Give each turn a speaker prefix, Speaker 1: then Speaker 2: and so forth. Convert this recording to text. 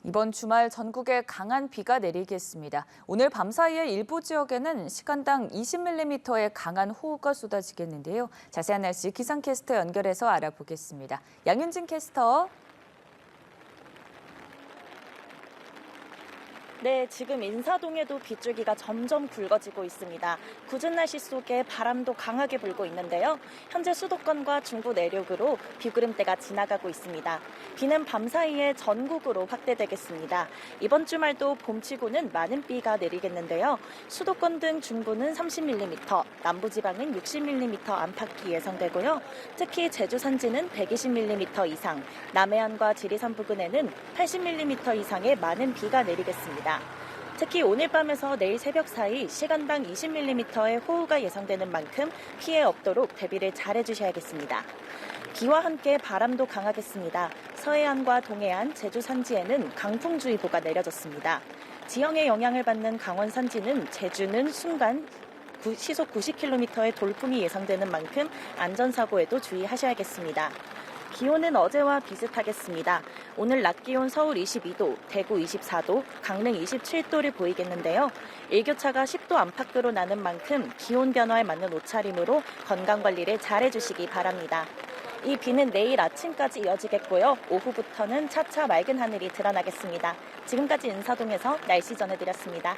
Speaker 1: 이번 주말 전국에 강한 비가 내리겠습니다. 오늘 밤 사이에 일부 지역에는 시간당 20mm의 강한 호우가 쏟아지겠는데요. 자세한 날씨 기상캐스터 연결해서 알아보겠습니다. 양윤진 캐스터.
Speaker 2: 네, 지금 인사동에도 빗줄기가 점점 굵어지고 있습니다. 궂은 날씨 속에 바람도 강하게 불고 있는데요. 현재 수도권과 중부 내륙으로 비구름대가 지나가고 있습니다. 비는 밤 사이에 전국으로 확대되겠습니다. 이번 주말도 봄치고는 많은 비가 내리겠는데요. 수도권 등 중부는 30mm, 남부지방은 60mm 안팎이 예상되고요. 특히 제주 산지는 120mm 이상, 남해안과 지리산 부근에는 80mm 이상의 많은 비가 내리겠습니다. 특히 오늘 밤에서 내일 새벽 사이 시간당 20mm의 호우가 예상되는 만큼 피해 없도록 대비를 잘해주셔야겠습니다. 비와 함께 바람도 강하겠습니다. 서해안과 동해안, 제주 산지에는 강풍주의보가 내려졌습니다. 지형의 영향을 받는 강원 산지는 제주는 순간 시속 90km의 돌풍이 예상되는 만큼 안전사고에도 주의하셔야겠습니다. 기온은 어제와 비슷하겠습니다. 오늘 낮 기온 서울 22도, 대구 24도, 강릉 27도를 보이겠는데요. 일교차가 10도 안팎으로 나는 만큼 기온 변화에 맞는 옷차림으로 건강관리를 잘해주시기 바랍니다. 이 비는 내일 아침까지 이어지겠고요. 오후부터는 차차 맑은 하늘이 드러나겠습니다. 지금까지 인사동에서 날씨 전해드렸습니다.